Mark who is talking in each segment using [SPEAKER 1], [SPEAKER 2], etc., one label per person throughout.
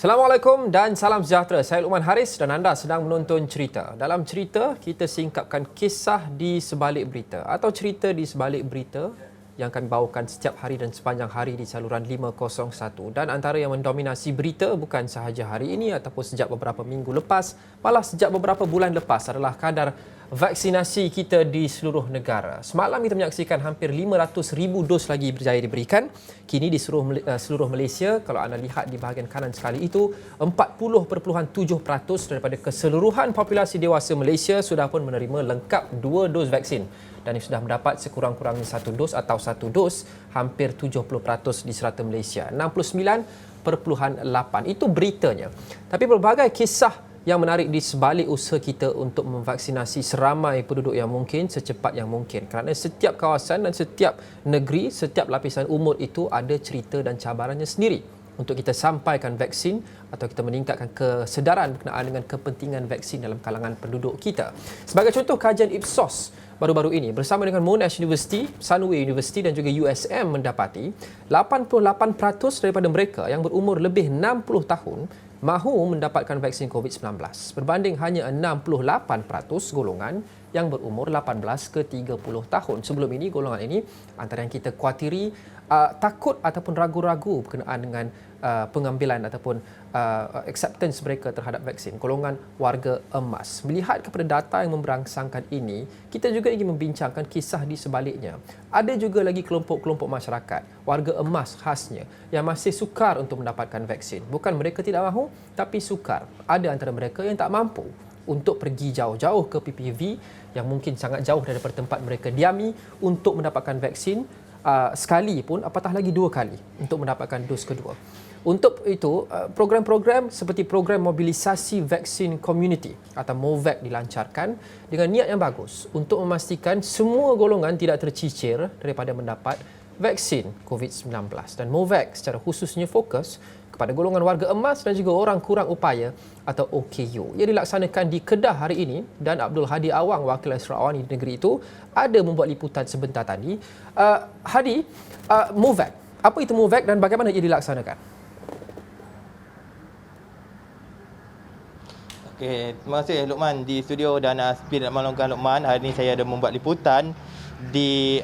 [SPEAKER 1] Assalamualaikum dan salam sejahtera. Saya Luqman Haris dan anda sedang menonton cerita. Dalam cerita, kita singkapkan kisah di sebalik berita atau cerita di sebalik berita yang kami bawakan setiap hari dan sepanjang hari di saluran 501. Dan antara yang mendominasi berita bukan sahaja hari ini ataupun sejak beberapa minggu lepas, malah sejak beberapa bulan lepas adalah kadar vaksinasi kita di seluruh negara. Semalam kita menyaksikan hampir 500,000 dos lagi berjaya diberikan. Kini di seluruh Malaysia, kalau anda lihat di bahagian kanan sekali itu, 40.7% daripada keseluruhan populasi dewasa Malaysia sudah pun menerima lengkap 2 dos vaksin. Dan yang sudah mendapat sekurang-kurangnya 1 dos atau 1 dos, hampir 70% di serata Malaysia. 69.8. Itu beritanya. Tapi pelbagai kisah yang menarik di sebalik usaha kita untuk memvaksinasi seramai penduduk yang mungkin secepat yang mungkin. Kerana setiap kawasan dan setiap negeri, setiap lapisan umur itu ada cerita dan cabarannya sendiri untuk kita sampaikan vaksin atau kita meningkatkan kesedaran berkenaan dengan kepentingan vaksin dalam kalangan penduduk kita. Sebagai contoh, kajian Ipsos baru-baru ini bersama dengan Monash University, Sunway University dan juga USM mendapati 88% daripada mereka yang berumur lebih 60 tahun mahu mendapatkan vaksin COVID-19 berbanding hanya 68% golongan yang berumur 18 ke 30 tahun. Sebelum ini, golongan ini antara yang kita kuatiri takut ataupun ragu-ragu berkenaan dengan pengambilan ataupun acceptance mereka terhadap vaksin. Golongan warga emas. Melihat kepada data yang memberangsangkan ini, kita juga ingin membincangkan kisah di sebaliknya. Ada juga lagi kelompok-kelompok masyarakat, warga emas khasnya, yang masih sukar untuk mendapatkan vaksin. Bukan mereka tidak mahu, tapi sukar. Ada antara mereka yang tak mampu untuk pergi jauh-jauh ke PPV yang mungkin sangat jauh daripada tempat mereka diami untuk mendapatkan vaksin sekali pun, apatah lagi 2 kali untuk mendapatkan dos kedua. Untuk itu, program-program seperti program mobilisasi vaksin community atau MOVAC dilancarkan dengan niat yang bagus untuk memastikan semua golongan tidak tercicir daripada mendapat vaksin COVID-19. Dan MOVAC secara khususnya fokus kepada golongan warga emas dan juga orang kurang upaya atau OKU. Ia dilaksanakan di Kedah hari ini dan Abdul Hadi Awang, wakil Sarawak di negeri itu, ada membuat liputan sebentar tadi. Hadi, MOVAC, apa itu MOVAC dan bagaimana ia dilaksanakan?
[SPEAKER 2] Okey, terima kasih Luqman di studio dan Speed Maklumkan Luqman. Hari ini saya ada membuat liputan di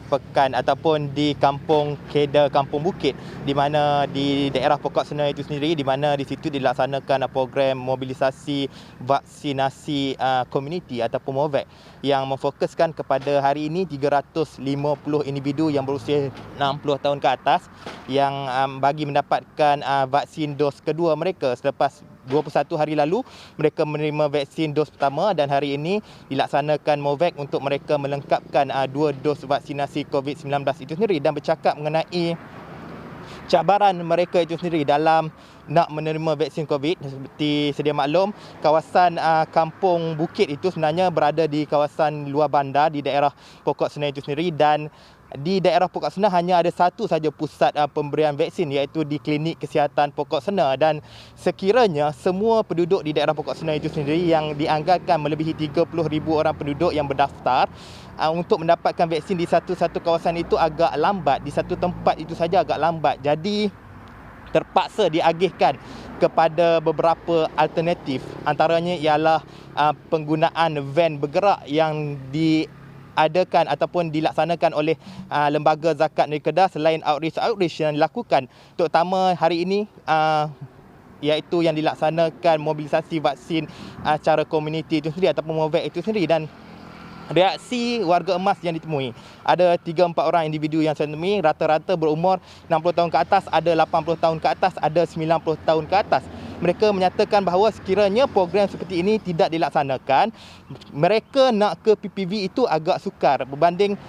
[SPEAKER 2] pekan ataupun di kampung Kedah, Kampung Bukit, di mana di daerah Pokok Sena itu sendiri, di mana di situ dilaksanakan program mobilisasi vaksinasi community ataupun MOVAC yang memfokuskan kepada hari ini 350 individu yang berusia 60 tahun ke atas yang bagi mendapatkan vaksin dos kedua mereka selepas 21 hari lalu mereka menerima vaksin dos pertama, dan hari ini dilaksanakan MOVAC untuk mereka melengkapkan 2 dos vaksinasi COVID-19 itu sendiri. Dan bercakap mengenai cabaran mereka itu sendiri dalam nak menerima vaksin COVID, seperti sedia maklum, kawasan Kampung Bukit itu sebenarnya berada di kawasan luar bandar di daerah Pokok Sena itu sendiri, dan di daerah Pokok Sena hanya ada satu saja pusat pemberian vaksin, iaitu di Klinik Kesihatan Pokok Sena. Dan sekiranya semua penduduk di daerah Pokok Sena itu sendiri yang dianggarkan melebihi 30,000 orang penduduk yang berdaftar untuk mendapatkan vaksin di satu-satu kawasan itu agak lambat, di satu tempat itu saja agak lambat. Jadi terpaksa diagihkan kepada beberapa alternatif, antaranya ialah penggunaan van bergerak yang diadakan ataupun dilaksanakan oleh Lembaga Zakat Negeri Kedah. Selain outreach yang dilakukan, terutama hari ini iaitu yang dilaksanakan mobilisasi vaksin secara komuniti itu sendiri ataupun MOVAC itu sendiri. Dan reaksi warga emas yang ditemui, ada 3-4 orang individu yang saya temui, rata-rata berumur 60 tahun ke atas, ada 80 tahun ke atas, ada 90 tahun ke atas. Mereka menyatakan bahawa sekiranya program seperti ini tidak dilaksanakan, mereka nak ke PPV itu agak sukar berbanding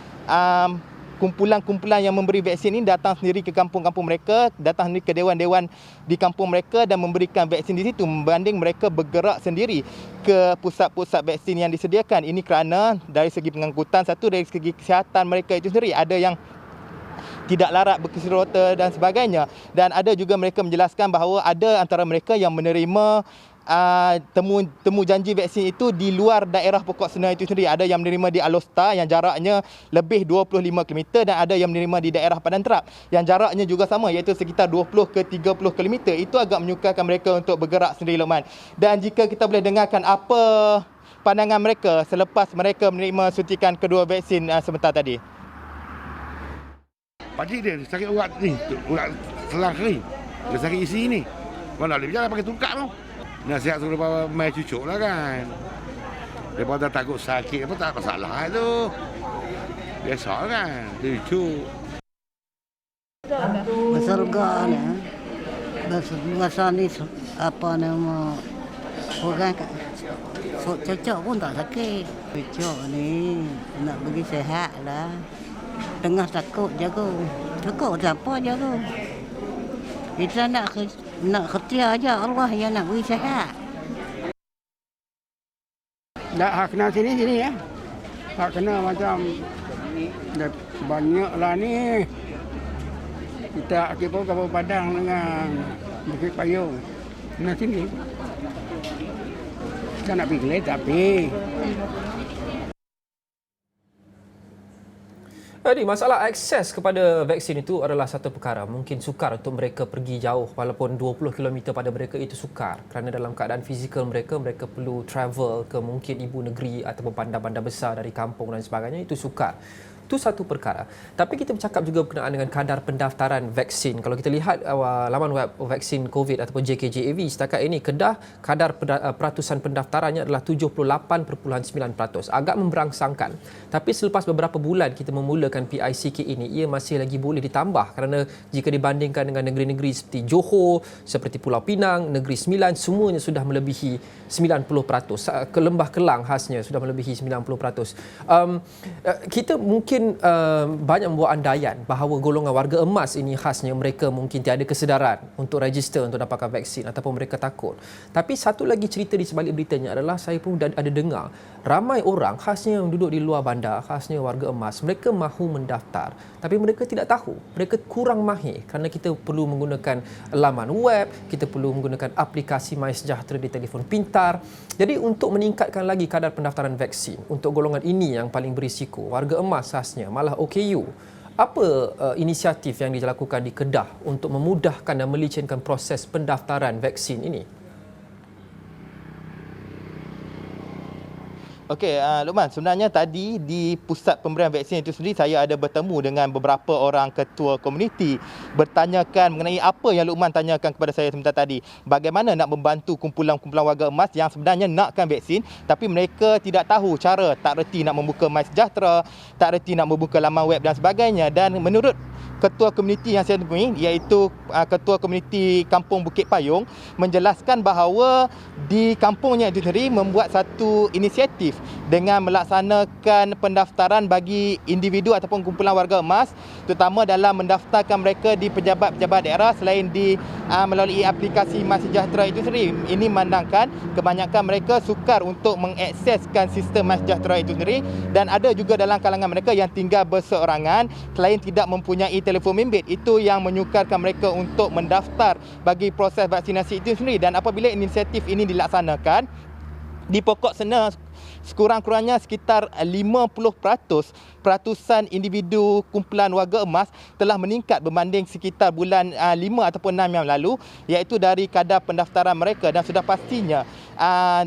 [SPEAKER 2] kumpulan-kumpulan yang memberi vaksin ini datang sendiri ke kampung-kampung mereka, datang sendiri ke dewan-dewan di kampung mereka dan memberikan vaksin di situ, berbanding mereka bergerak sendiri ke pusat-pusat vaksin yang disediakan. Ini kerana dari segi pengangkutan, satu dari segi kesihatan mereka itu sendiri, ada yang tidak larat berkerusi rota dan sebagainya. Dan ada juga mereka menjelaskan bahawa ada antara mereka yang menerima temu janji vaksin itu di luar daerah pokok sena itu sendiri. Ada yang menerima di Alostar yang jaraknya lebih 25 km dan ada yang menerima di daerah Padang Terap yang jaraknya juga sama iaitu sekitar 20 ke 30 km. Itu agak menyukarkan mereka untuk bergerak sendiri, Luqman. Dan jika kita boleh dengarkan apa pandangan mereka selepas mereka menerima suntikan kedua vaksin sebentar tadi.
[SPEAKER 3] Pakcik dia sakit urat ni, urat selang kering. Dia sakit isi ni. Mana boleh berjalan pakai tungkak tu. Nasihat suruh bawa mai cucuk lah kan. Daripada takut sakit apa tak masalah tu. Biasa kan, cucuk.
[SPEAKER 4] Bersurga ni. Masa ni apa nama orang cocok pun tak sakit. Cocok ni nak bagi sihat lah. Tengah takut jaga. Takut siapa jaga. Kita nak kerja aja Allah yang nak beri sihat.
[SPEAKER 5] Dah kena sini ya. Tak kena macam banyaklah ni. Kita pun kapal Padang dengan Bukit Payung. Kena sini. Kita nak pergi Kelantan tapi
[SPEAKER 1] Jadi masalah akses kepada vaksin itu adalah satu perkara. Mungkin sukar untuk mereka pergi jauh walaupun 20 km pada mereka itu sukar. Kerana dalam keadaan fizikal mereka perlu travel ke mungkin ibu negeri ataupun bandar-bandar besar dari kampung dan sebagainya. Itu sukar. Itu satu perkara. Tapi kita bercakap juga berkenaan dengan kadar pendaftaran vaksin. Kalau kita lihat laman web vaksin COVID ataupun JKJAV, setakat ini Kedah kadar peratusan pendaftarannya adalah 78.9%. Agak memberangsangkan. Tapi selepas beberapa bulan kita memulakan PICK ini, ia masih lagi boleh ditambah kerana jika dibandingkan dengan negeri-negeri seperti Johor, seperti Pulau Pinang, Negeri Sembilan, semuanya sudah melebihi 90%. Ke Lembah Kelang khasnya sudah melebihi 90%. Kita mungkin banyak membuat andaian bahawa golongan warga emas ini khasnya mereka mungkin tiada kesedaran untuk register untuk dapatkan vaksin ataupun mereka takut. Tapi satu lagi cerita di sebalik beritanya adalah saya pun ada dengar ramai orang khasnya yang duduk di luar bandar, khasnya warga emas, mereka mahu mendaftar tapi mereka tidak tahu, mereka kurang mahir kerana kita perlu menggunakan laman web, kita perlu menggunakan aplikasi MySejahtera di telefon pintar. Jadi untuk meningkatkan lagi kadar pendaftaran vaksin untuk golongan ini yang paling berisiko, warga emas khasnya, malah OKU, apa inisiatif yang dilakukan di Kedah untuk memudahkan dan melicinkan proses pendaftaran vaksin ini?
[SPEAKER 2] Okey, Luqman, sebenarnya tadi di pusat pemberian vaksin itu sendiri saya ada bertemu dengan beberapa orang ketua komuniti bertanyakan mengenai apa yang Luqman tanyakan kepada saya sebentar tadi. Bagaimana nak membantu kumpulan-kumpulan warga emas yang sebenarnya nakkan vaksin tapi mereka tidak tahu cara, tak reti nak membuka MySejahtera, tak reti nak membuka laman web dan sebagainya. Dan menurut ketua komuniti yang saya temui iaitu ketua komuniti Kampung Bukit Payung menjelaskan bahawa di kampungnya itu sendiri membuat satu inisiatif dengan melaksanakan pendaftaran bagi individu ataupun kumpulan warga emas terutama dalam mendaftarkan mereka di pejabat-pejabat daerah selain melalui aplikasi MySejahtera itu sendiri. Ini memandangkan kebanyakan mereka sukar untuk mengakseskan sistem MySejahtera itu sendiri dan ada juga dalam kalangan mereka yang tinggal berseorangan selain tidak mempunyai telefon bimbit. Itu yang menyukarkan mereka untuk mendaftar bagi proses vaksinasi itu sendiri. Dan apabila inisiatif ini dilaksanakan di pokok sena, sekurang-kurangnya sekitar 50% peratusan individu kumpulan warga emas telah meningkat berbanding sekitar bulan 5 ataupun 6 yang lalu, iaitu dari kadar pendaftaran mereka. Dan sudah pastinya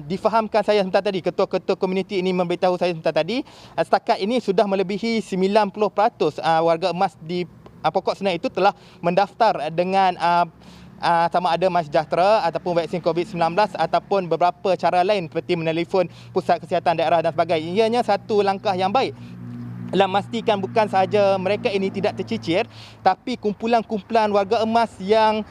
[SPEAKER 2] difahamkan saya sebentar tadi, ketua-ketua komuniti ini memberitahu saya sebentar tadi, setakat ini sudah melebihi 90% warga emas di pokok sena itu telah mendaftar dengan sama ada MySejahtera ataupun vaksin COVID-19 ataupun beberapa cara lain seperti menelefon pusat kesihatan daerah dan sebagainya. Ianya satu langkah yang baik dalam memastikan bukan sahaja mereka ini tidak tercicir tapi kumpulan-kumpulan warga emas yang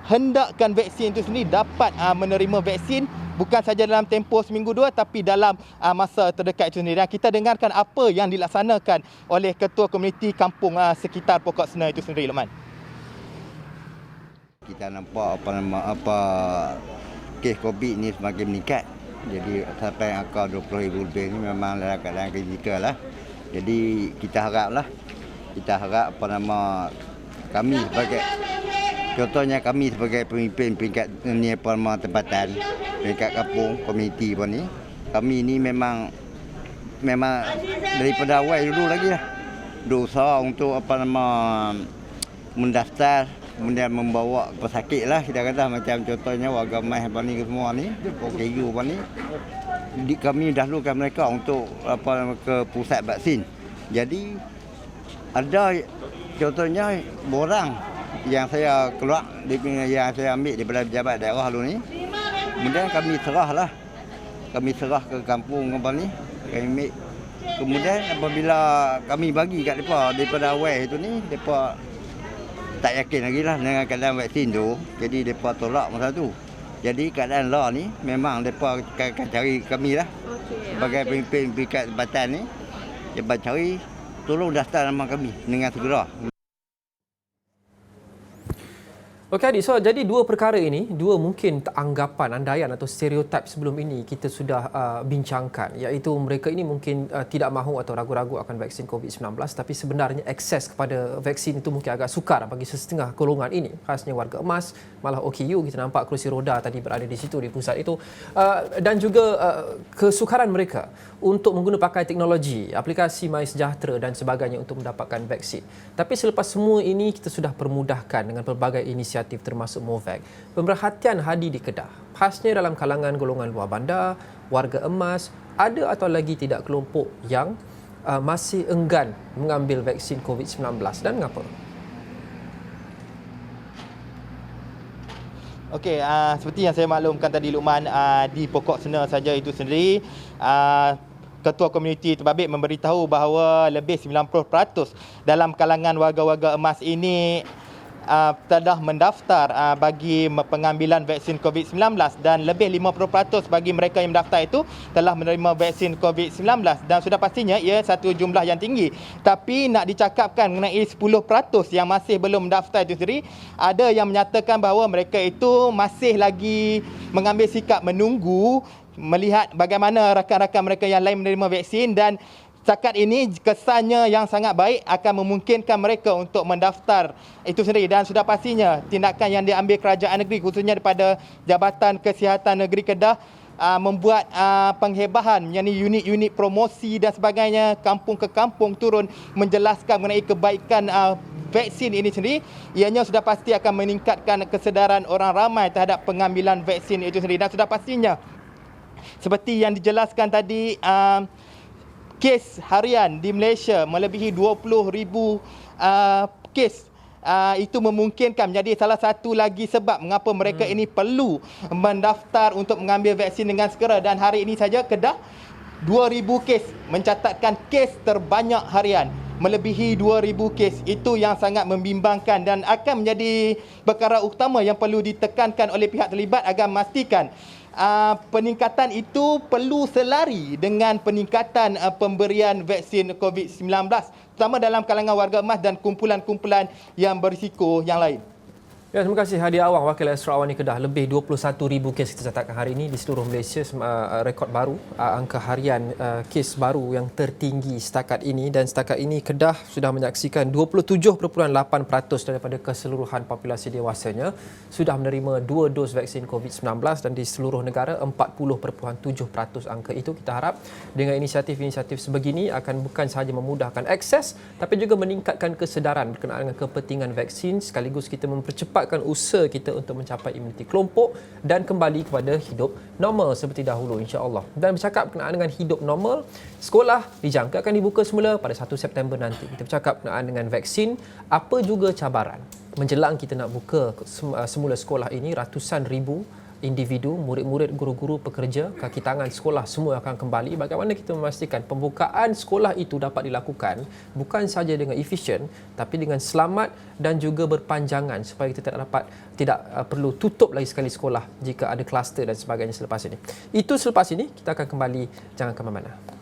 [SPEAKER 2] hendakkan vaksin itu sendiri dapat menerima vaksin bukan saja dalam tempoh seminggu dua tapi dalam masa terdekat itu sendiri. Dan kita dengarkan apa yang dilaksanakan oleh ketua komuniti kampung sekitar pokok sena itu sendiri, Luqman.
[SPEAKER 6] Kita nampak kes COVID ni semakin meningkat. Jadi sampai angka 20,000 lebih ni memang dalam keadaan kritikal lah. Jadi kita harap kami sebagai contohnya kami sebagai pemimpin peringkat ni tempatan peringkat kampung, komuniti pun ni. Kami ni memang daripada awal dulu lagi lah. Berusaha untuk mendaftar, kemudian membawa pesakit lah, kita kata macam contohnya warga Mas apa ni semua ni, OKU apa ni. Kami dahulukan mereka untuk ke pusat vaksin. Jadi ada contohnya borang yang saya keluar yang saya ambil daripada pejabat daerah dulu ni. Kemudian kami serah ke kampung apa ni. Kemudian apabila kami bagi kat depa daripada awal itu ni, depa tak yakin lagi lah dengan keadaan vaksin tu. Jadi depa tolak masa tu. Jadi keadaan law ni memang depa akan cari kami lah sebagai pemimpin peringkat tempatan ni. Depa cari tolong daftar nama kami dengan segera.
[SPEAKER 1] Okey Adik, so jadi dua perkara ini, dua mungkin anggapan, andaian atau stereotip sebelum ini kita sudah bincangkan, iaitu mereka ini mungkin tidak mahu atau ragu-ragu akan vaksin COVID-19, tapi sebenarnya akses kepada vaksin itu mungkin agak sukar bagi setengah golongan ini, khasnya warga emas, malah OKU kita nampak kerusi roda tadi berada di situ, di pusat itu, dan juga kesukaran mereka untuk menggunakan pakai teknologi, aplikasi MySejahtera dan sebagainya untuk mendapatkan vaksin. Tapi selepas semua ini kita sudah permudahkan dengan pelbagai inisiatif termasuk Movac. Pemerhatian Hadi di Kedah, khasnya dalam kalangan golongan luar bandar, warga emas, ada atau lagi tidak kelompok yang masih enggan mengambil vaksin COVID-19 dan mengapa?
[SPEAKER 2] Okey, seperti yang saya maklumkan tadi Luqman, di Pokok Sena saja itu sendiri, Ketua Komuniti Terbabit memberitahu bahawa lebih 90% dalam kalangan warga-warga emas ini telah mendaftar bagi pengambilan vaksin COVID-19 dan lebih 50% bagi mereka yang mendaftar itu telah menerima vaksin COVID-19 dan sudah pastinya ia satu jumlah yang tinggi. Tapi nak dicakapkan mengenai 10% yang masih belum mendaftar itu sendiri, ada yang menyatakan bahawa mereka itu masih lagi mengambil sikap menunggu melihat bagaimana rakan-rakan mereka yang lain menerima vaksin dan setakat ini kesannya yang sangat baik akan memungkinkan mereka untuk mendaftar itu sendiri dan sudah pastinya tindakan yang diambil kerajaan negeri khususnya daripada Jabatan Kesihatan Negeri Kedah membuat penghebahan mengenai unit-unit promosi dan sebagainya, kampung ke kampung turun menjelaskan mengenai kebaikan vaksin ini sendiri. Ianya sudah pasti akan meningkatkan kesedaran orang ramai terhadap pengambilan vaksin itu sendiri dan sudah pastinya seperti yang dijelaskan tadi, kes harian di Malaysia melebihi 20,000 kes. Itu memungkinkan menjadi salah satu lagi sebab mengapa mereka ini perlu mendaftar untuk mengambil vaksin dengan segera. Dan hari ini saja Kedah 2,000 kes mencatatkan kes terbanyak harian, melebihi 2,000 kes. Itu yang sangat membimbangkan dan akan menjadi perkara utama yang perlu ditekankan oleh pihak terlibat agar memastikan peningkatan itu perlu selari dengan peningkatan pemberian vaksin COVID-19, terutama dalam kalangan warga emas dan kumpulan-kumpulan yang berisiko yang lain.
[SPEAKER 1] Ya, terima kasih Hadi Awang, Wakil Astro Awani Kedah. Lebih 21,000 kes kita catatkan hari ini di seluruh Malaysia, rekod baru, angka harian kes baru yang tertinggi setakat ini, dan setakat ini Kedah sudah menyaksikan 27.8% daripada keseluruhan populasi dewasanya sudah menerima 2 dos vaksin COVID-19 dan di seluruh negara 40.7% angka itu. Kita harap dengan inisiatif-inisiatif sebegini akan bukan sahaja memudahkan akses tapi juga meningkatkan kesedaran berkenaan dengan kepentingan vaksin, sekaligus kita mempercepat usaha kita untuk mencapai imuniti kelompok dan kembali kepada hidup normal seperti dahulu, insya-Allah. Dan bercakap berkenaan dengan hidup normal, sekolah dijangka akan dibuka semula pada 1 September nanti. Kita bercakap berkenaan dengan vaksin, apa juga cabaran menjelang kita nak buka semula sekolah ini. Ratusan ribu individu, murid-murid, guru-guru, pekerja, kaki tangan sekolah semua akan kembali. Bagaimana kita memastikan pembukaan sekolah itu dapat dilakukan bukan sahaja dengan efisien tapi dengan selamat dan juga berpanjangan supaya kita tidak perlu tutup lagi sekali sekolah jika ada kluster dan sebagainya selepas ini. Itu selepas ini, kita akan kembali, jangan ke mana-mana.